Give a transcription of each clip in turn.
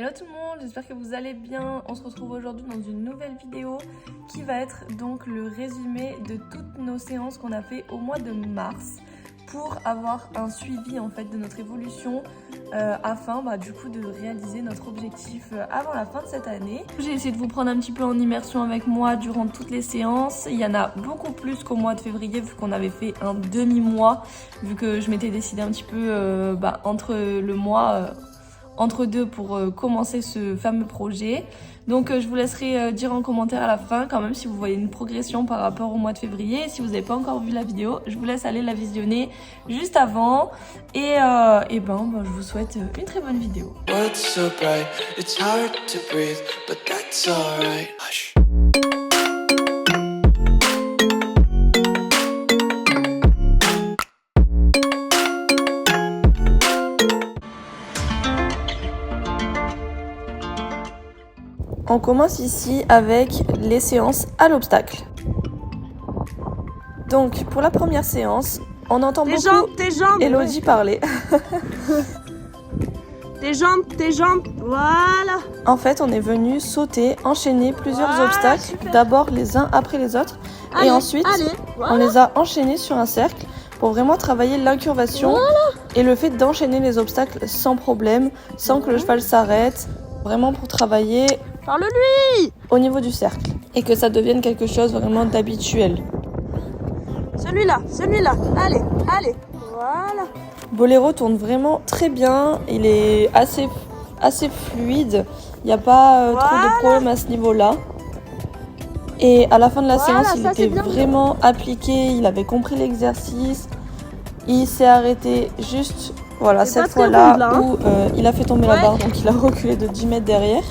Hello tout le monde, j'espère que vous allez bien. On se retrouve aujourd'hui dans une nouvelle vidéo qui va être donc le résumé de toutes nos séances qu'on a fait au mois de mars pour avoir un suivi en fait de notre évolution afin du coup de réaliser notre objectif avant la fin de cette année. J'ai essayé de vous prendre un petit peu en immersion avec moi durant toutes les séances. Il y en a beaucoup plus qu'au mois de février vu qu'on avait fait un demi-mois, vu que je m'étais décidée un petit peu entre le mois entre deux pour commencer ce fameux projet. Donc je vous laisserai dire en commentaire à la fin quand même si vous voyez une progression par rapport au mois de février. Si vous n'avez pas encore vu la vidéo, je vous laisse aller la visionner juste avant. Et je vous souhaite une très bonne vidéo. On commence ici avec les séances à l'obstacle. Donc pour la première séance, on entend tes jambes, Elodie parler. Tes jambes, voilà. En fait, on est venu sauter, enchaîner plusieurs obstacles, d'abord les uns après les autres, et ensuite on les a enchaînés sur un cercle pour vraiment travailler l'incurvation et le fait d'enchaîner les obstacles sans problème, sans que le cheval s'arrête, vraiment pour travailler Parle-lui au niveau du cercle et que ça devienne quelque chose vraiment d'habituel. Celui-là, allez, voilà. Bolero tourne vraiment très bien, il est assez fluide, il n'y a pas trop de problèmes à ce niveau-là. Et à la fin de la séance, il était vraiment appliqué, il avait compris l'exercice, il s'est arrêté juste cette fois-là où il a fait tomber la barre, donc il a reculé de 10 mètres derrière.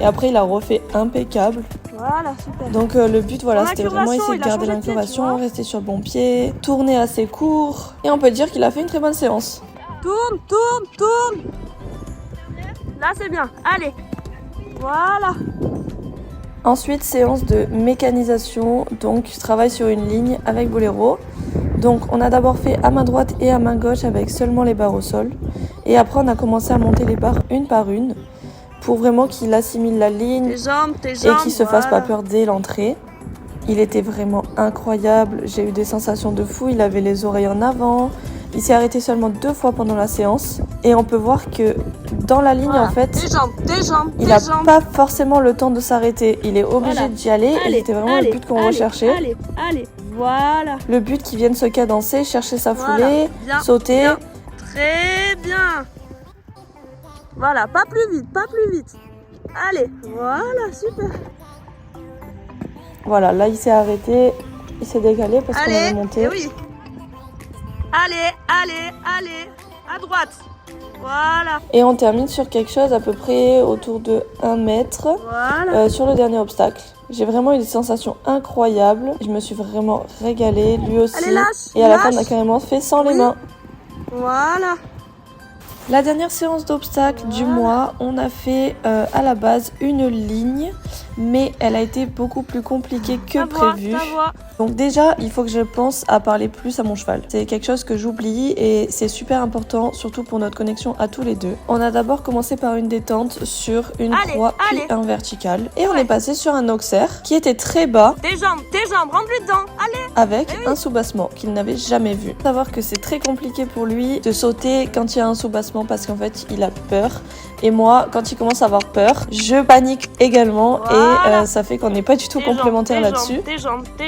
Et après, il a refait impeccable. Voilà, super. Donc le but, c'était vraiment essayer de garder l'incurvation, rester sur le bon pied, tourner assez court. Et on peut dire qu'il a fait une très bonne séance. Tourne. Là, c'est bien. Allez. Voilà. Ensuite, séance de mécanisation. Donc, je travaille sur une ligne avec Bolero. Donc, on a d'abord fait à main droite et à main gauche avec seulement les barres au sol. Et après, on a commencé à monter les barres une par une pour vraiment qu'il assimile la ligne tes jambes, et qu'il se fasse pas peur dès l'entrée. Il était vraiment incroyable. J'ai eu des sensations de fou. Il avait les oreilles en avant. Il s'est arrêté seulement 2 fois pendant la séance. Et on peut voir que dans la ligne, en fait, il n'a pas forcément le temps de s'arrêter. Il est obligé d'y aller. Et c'était vraiment le but qu'on recherchait. Allez, voilà. Le but qu'il vienne se cadencer, chercher sa foulée, sauter. Bien. Très bien. Voilà, pas plus vite. Allez, voilà, super. Voilà, là il s'est arrêté, il s'est décalé parce qu'on est monté. Oui. Allez, à droite. Voilà. Et on termine sur quelque chose à peu près autour de 1 mètre sur le dernier obstacle. J'ai vraiment eu des sensations incroyables. Je me suis vraiment régalée, lui aussi. Allez, lâche, et à la fin, on a carrément fait sans les mains. Voilà. La dernière séance d'obstacles du mois, on a fait à la base une ligne, mais elle a été beaucoup plus compliquée que prévu. Donc déjà, il faut que je pense à parler plus à mon cheval. C'est quelque chose que j'oublie et c'est super important, surtout pour notre connexion à tous les deux. On a d'abord commencé par une détente sur une croix puis un vertical. Et on est passé sur un auxerre qui était très bas. Tes jambes, rentre-lui dedans, allez. Avec un soubassement qu'il n'avait jamais vu. Faut savoir que c'est très compliqué pour lui de sauter quand il y a un soubassement parce qu'en fait il a peur. Et moi, quand il commence à avoir peur, je panique également et ça fait qu'on n'est pas du tout complémentaires là-dessus. Tes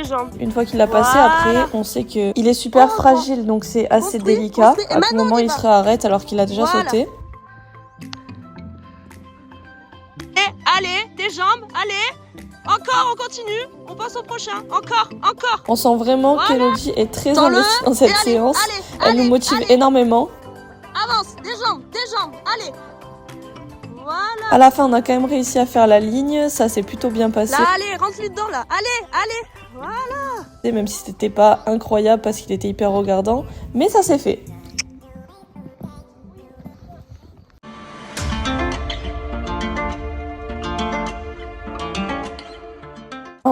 jambes. Une fois qu'il l'a passé, après, on sait qu'il est super fragile, donc c'est assez délicat. À tout moment, il se réarrête alors qu'il a déjà sauté. Allez, tes jambes, allez. Encore, on continue. On passe au prochain. Encore. On sent vraiment qu'Elodie est très investie dans cette séance. Elle nous motive énormément. Avance, tes jambes, allez. Voilà. À la fin, on a quand même réussi à faire la ligne. Ça s'est plutôt bien passé. Là, allez, rentre-lui dedans, là. Allez. Voilà. Même si c'était pas incroyable parce qu'il était hyper regardant. Mais ça s'est fait.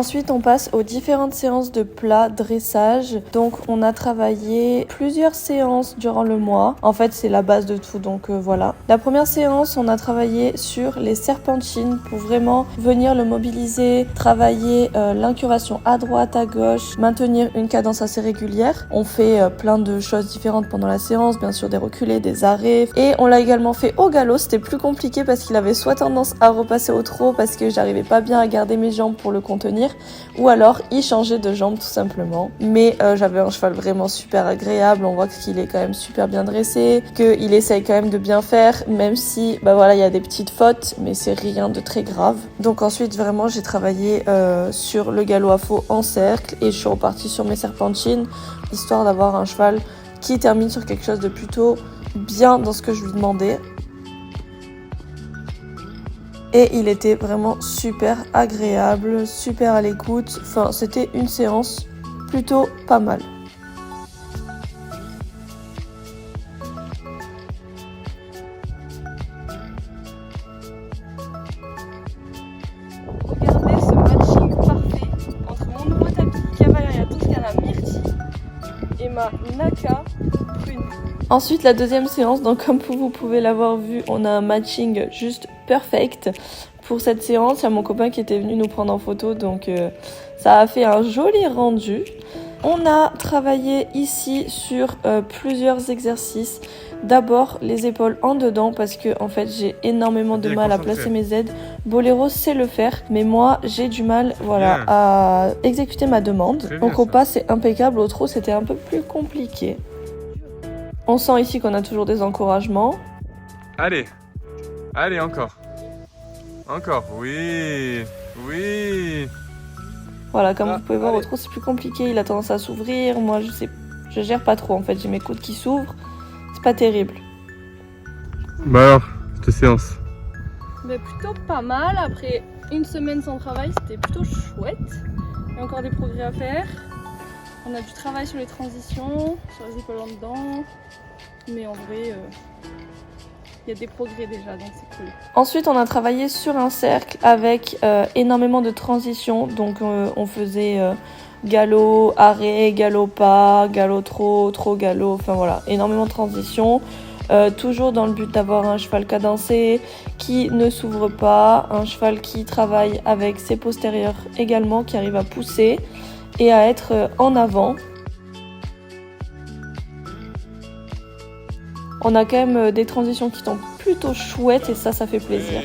Ensuite, on passe aux différentes séances de plat dressage. Donc, on a travaillé plusieurs séances durant le mois. En fait, c'est la base de tout, donc voilà. La première séance, on a travaillé sur les serpentines pour vraiment venir le mobiliser, travailler l'incurvation à droite, à gauche, maintenir une cadence assez régulière. On fait plein de choses différentes pendant la séance, bien sûr des reculés, des arrêts. Et on l'a également fait au galop. C'était plus compliqué parce qu'il avait soit tendance à repasser au trot parce que j'arrivais pas bien à garder mes jambes pour le contenir, ou alors il changeait de jambe tout simplement. Mais j'avais un cheval vraiment super agréable, on voit qu'il est quand même super bien dressé, qu'il essaye quand même de bien faire, même si bah voilà, il y a des petites fautes, mais c'est rien de très grave. Donc ensuite vraiment j'ai travaillé sur le galop à faux en cercle et je suis repartie sur mes serpentines, histoire d'avoir un cheval qui termine sur quelque chose de plutôt bien dans ce que je lui demandais. Et il était vraiment super agréable, super à l'écoute. Enfin, c'était une séance plutôt pas mal. Regardez ce matching parfait entre mon nouveau tapis Cavaleria Toscana Myrtille et ma Naka Prune. Ensuite, la deuxième séance, donc comme vous pouvez l'avoir vu, on a un matching juste perfect. Pour cette séance, il y a mon copain qui était venu nous prendre en photo, donc ça a fait un joli rendu. On a travaillé ici sur plusieurs exercices. D'abord, les épaules en dedans, parce que en fait, j'ai énormément de mal à placer mes aides. Boléro sait le faire, mais moi, j'ai du mal à exécuter ma demande. Donc au pas, c'est impeccable. Au trot, c'était un peu plus compliqué. On sent ici qu'on a toujours des encouragements. Allez, allez encore. Encore, oui, oui. Voilà, comme vous pouvez voir, au trot, c'est plus compliqué. Il a tendance à s'ouvrir. Moi, je gère pas trop en fait. J'ai mes coudes qui s'ouvrent. C'est pas terrible. Bah alors, cette séance. Mais plutôt pas mal. Après une semaine sans travail, c'était plutôt chouette. Il y a encore des progrès à faire. On a du travail sur les transitions, sur les épaules en dedans. Mais en vrai, il y a des progrès déjà, donc c'est cool. Ensuite, on a travaillé sur un cercle avec énormément de transitions. Donc on faisait galop, arrêt, galop pas, galop trot, trot galop. Enfin voilà, énormément de transitions. Toujours dans le but d'avoir un cheval cadencé qui ne s'ouvre pas, un cheval qui travaille avec ses postérieurs également, qui arrive à pousser et à être en avant. On a quand même des transitions qui sont plutôt chouettes et ça fait plaisir.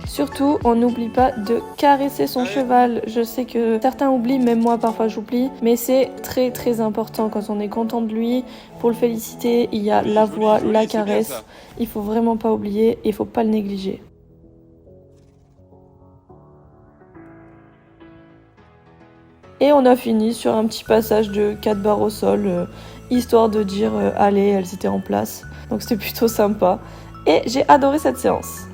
Surtout, on n'oublie pas de caresser son cheval. Je sais que certains oublient, même moi parfois j'oublie, mais c'est très très important quand on est content de lui. Pour le féliciter, il y a la voix, la caresse. Il faut vraiment pas oublier et il faut pas le négliger. Et on a fini sur un petit passage de 4 barres au sol, histoire de dire allez, elles étaient en place. Donc c'était plutôt sympa. Et j'ai adoré cette séance.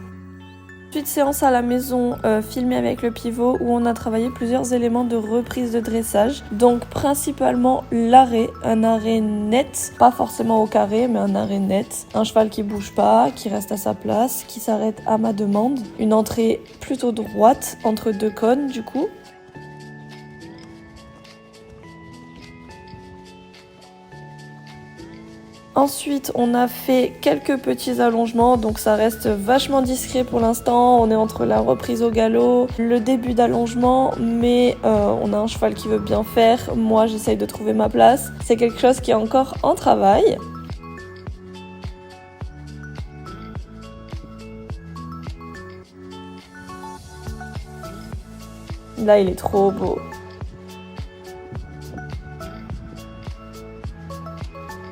Ensuite, séance à la maison filmée avec le pivot où on a travaillé plusieurs éléments de reprise de dressage. Donc principalement l'arrêt, un arrêt net, pas forcément au carré mais un arrêt net. Un cheval qui bouge pas, qui reste à sa place, qui s'arrête à ma demande. Une entrée plutôt droite entre deux cônes du coup. Ensuite, on a fait quelques petits allongements, donc ça reste vachement discret pour l'instant. On est entre la reprise au galop, le début d'allongement, mais on a un cheval qui veut bien faire. Moi, j'essaye de trouver ma place. C'est quelque chose qui est encore en travail. Là, il est trop beau.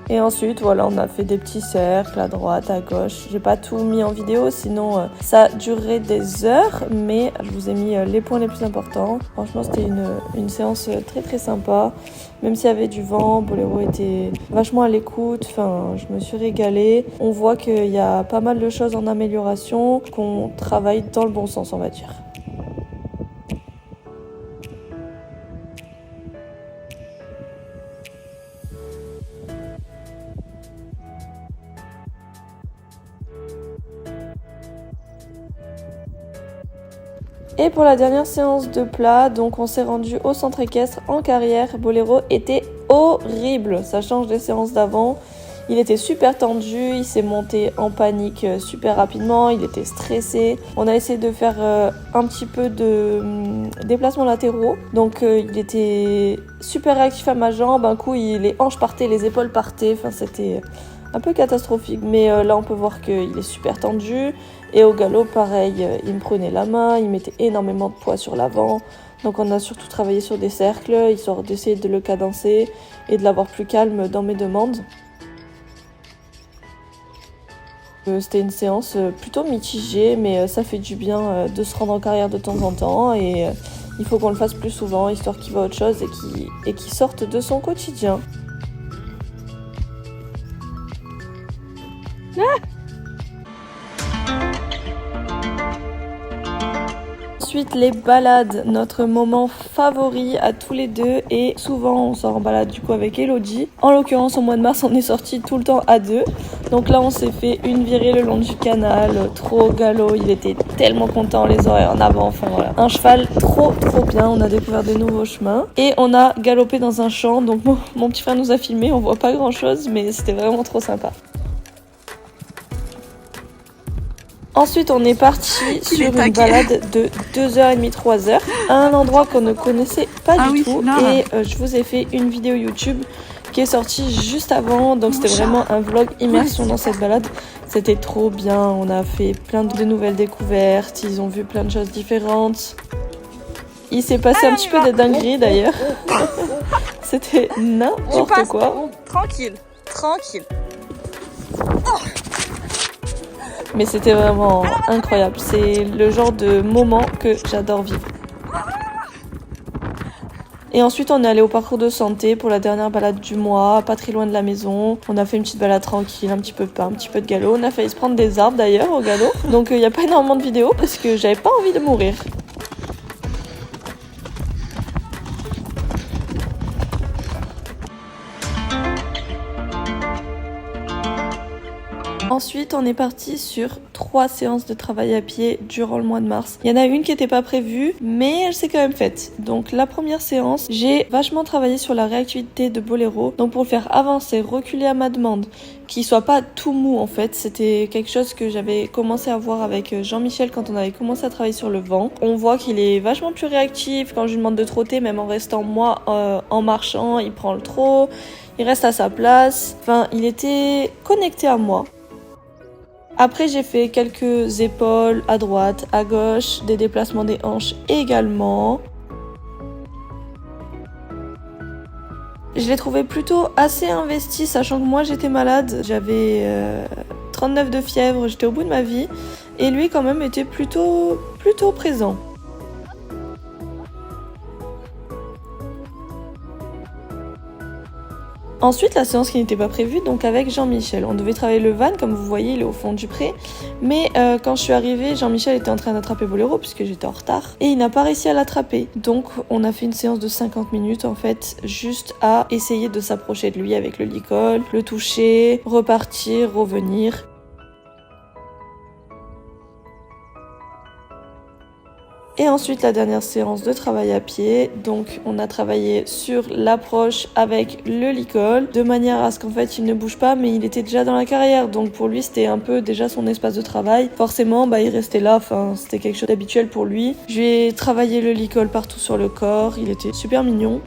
Et ensuite, voilà, on a fait des petits cercles à droite, à gauche. J'ai pas tout mis en vidéo, sinon ça durerait des heures, mais je vous ai mis les points les plus importants. Franchement, c'était une séance très très sympa. Même s'il y avait du vent, Boléro était vachement à l'écoute. Enfin, je me suis régalée. On voit qu'il y a pas mal de choses en amélioration, qu'on travaille dans le bon sens, on va dire. Et pour la dernière séance de plat, donc on s'est rendu au centre équestre en carrière. Boléro était horrible, ça change des séances d'avant. Il était super tendu, il s'est monté en panique super rapidement, il était stressé. On a essayé de faire un petit peu de déplacements latéraux. Donc il était super réactif à ma jambe, un coup les hanches partaient, les épaules partaient, enfin c'était un peu catastrophique. Mais là on peut voir qu'il est super tendu. Et au galop pareil, il me prenait la main, il mettait énormément de poids sur l'avant. Donc on a surtout travaillé sur des cercles, histoire d'essayer de le cadencer et de l'avoir plus calme dans mes demandes. C'était une séance plutôt mitigée, mais ça fait du bien de se rendre en carrière de temps en temps et il faut qu'on le fasse plus souvent, histoire qu'il voit autre chose et qu'il sorte de son quotidien. Ensuite, les balades, notre moment favori à tous les deux, et souvent on sort en balade du coup avec Elodie. En l'occurrence, au mois de mars, on est sortis tout le temps à deux. Donc là, on s'est fait une virée le long du canal, trop galop, il était tellement content, les oreilles en avant, enfin voilà. Un cheval trop bien, on a découvert des nouveaux chemins. Et on a galopé dans un champ, donc mon petit frère nous a filmé, on voit pas grand chose, mais c'était vraiment trop sympa. Ensuite, on est parti sur une balade de 2h30, 3h, à un endroit qu'on ne connaissait pas du tout. Et je vous ai fait une vidéo YouTube qui est sortie juste avant. Donc c'était vraiment un vlog immersion dans cette balade. C'était trop bien, on a fait plein de nouvelles découvertes, ils ont vu plein de choses différentes. Il s'est passé un petit peu de dinguerie d'ailleurs. C'était n'importe quoi. Tranquille. Mais c'était vraiment incroyable. C'est le genre de moment que j'adore vivre. Et ensuite, on est allé au parcours de santé pour la dernière balade du mois, pas très loin de la maison. On a fait une petite balade tranquille, un petit peu de galop. On a failli se prendre des arbres d'ailleurs au galop. Donc il n'y a pas énormément de vidéos parce que j'avais pas envie de mourir. Ensuite, on est parti sur 3 séances de travail à pied durant le mois de mars. Il y en a une qui n'était pas prévue, mais elle s'est quand même faite. Donc la première séance, j'ai vachement travaillé sur la réactivité de Boléro. Donc pour le faire avancer, reculer à ma demande, qu'il soit pas tout mou en fait. C'était quelque chose que j'avais commencé à voir avec Jean-Michel quand on avait commencé à travailler sur le vent. On voit qu'il est vachement plus réactif quand je lui demande de trotter, même en restant moi en marchant, il prend le trot, il reste à sa place. Enfin, il était connecté à moi. Après, j'ai fait quelques épaules à droite, à gauche, des déplacements des hanches également. Je l'ai trouvé plutôt assez investi, sachant que moi j'étais malade. J'avais 39 de fièvre, j'étais au bout de ma vie. Et lui quand même était plutôt présent. Ensuite, la séance qui n'était pas prévue, donc avec Jean-Michel. On devait travailler le van, comme vous voyez, il est au fond du pré. Mais quand je suis arrivée, Jean-Michel était en train d'attraper Boléro, puisque j'étais en retard. Et il n'a pas réussi à l'attraper. Donc, on a fait une séance de 50 minutes, en fait, juste à essayer de s'approcher de lui avec le licol, le toucher, repartir, revenir. Et ensuite la dernière séance de travail à pied, donc on a travaillé sur l'approche avec le licol, de manière à ce qu'en fait il ne bouge pas, mais il était déjà dans la carrière, donc pour lui c'était un peu déjà son espace de travail. Forcément il restait là, enfin c'était quelque chose d'habituel pour lui. Je lui ai travaillé le licol partout sur le corps, il était super mignon.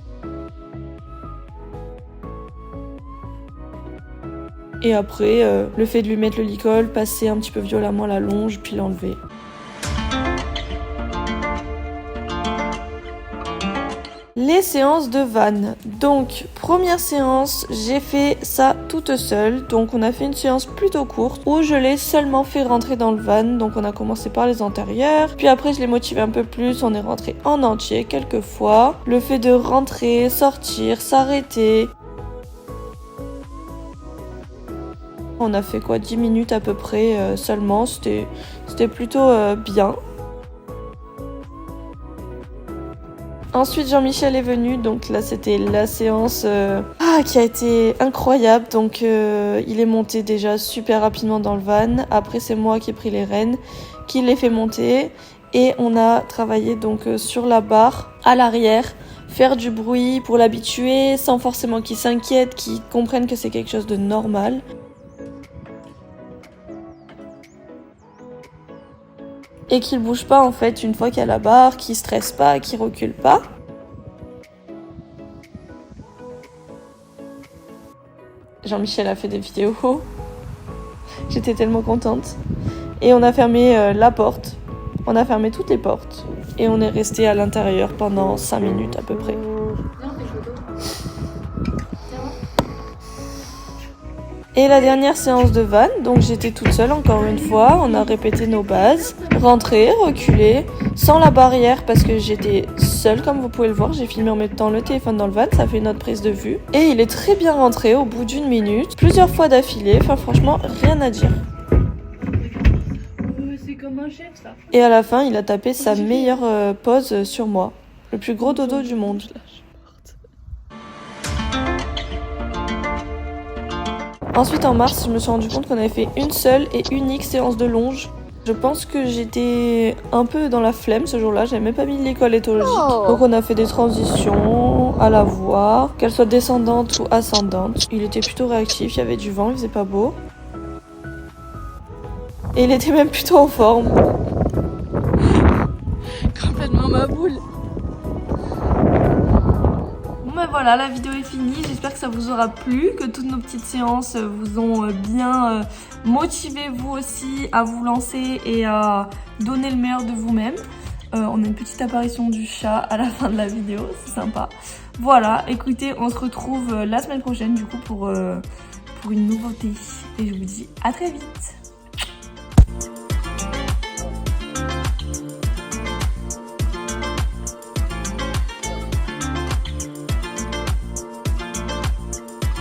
Et après, le fait de lui mettre le licol, passer un petit peu violemment la longe, puis l'enlever. Les séances de van. Donc, première séance, j'ai fait ça toute seule. Donc, on a fait une séance plutôt courte où je l'ai seulement fait rentrer dans le van. Donc, on a commencé par les antérieurs. Puis après, je l'ai motivé un peu plus. On est rentré en entier quelques fois. Le fait de rentrer, sortir, s'arrêter. On a fait 10 minutes à peu près seulement. C'était plutôt bien. Ensuite, Jean-Michel est venu, donc là c'était la séance qui a été incroyable. Donc il est monté déjà super rapidement dans le van. Après c'est moi qui ai pris les rênes, qui l'ai fait monter. Et on a travaillé donc sur la barre à l'arrière, faire du bruit pour l'habituer sans forcément qu'il s'inquiète, qu'il comprenne que c'est quelque chose de normal. Et qu'il bouge pas en fait une fois qu'il y a la barre, qu'il stresse pas, qu'il recule pas. Jean-Michel a fait des vidéos. J'étais tellement contente. Et on a fermé la porte. On a fermé toutes les portes. Et on est resté à l'intérieur pendant 5 minutes à peu près. Et la dernière séance de van, donc j'étais toute seule encore une fois. On a répété nos bases. Rentrer, reculer, sans la barrière parce que j'étais seule comme vous pouvez le voir. J'ai filmé en même temps le téléphone dans le van, ça fait une autre prise de vue. Et il est très bien rentré au bout d'1 minute, plusieurs fois d'affilée. Enfin franchement, rien à dire. C'est comme un chef ça. Et à la fin, il a tapé sa meilleure pose sur moi. Le plus gros dodo du monde. Ensuite en mars, je me suis rendu compte qu'on avait fait une seule et unique séance de longe. Je pense que j'étais un peu dans la flemme ce jour-là, j'avais même pas mis l'école éthologique. Donc on a fait des transitions à la voir, qu'elle soit descendante ou ascendante. Il était plutôt réactif, il y avait du vent, il faisait pas beau. Et il était même plutôt en forme. Complètement ma boule. Bon ben voilà, la vidéo est finie, j'espère que ça vous aura plu, que toutes nos petites séances vous ont bien motivé vous aussi à vous lancer et à donner le meilleur de vous-même. On a une petite apparition du chat à la fin de la vidéo, c'est sympa. Voilà, écoutez, on se retrouve la semaine prochaine du coup pour une nouveauté. Et je vous dis à très vite.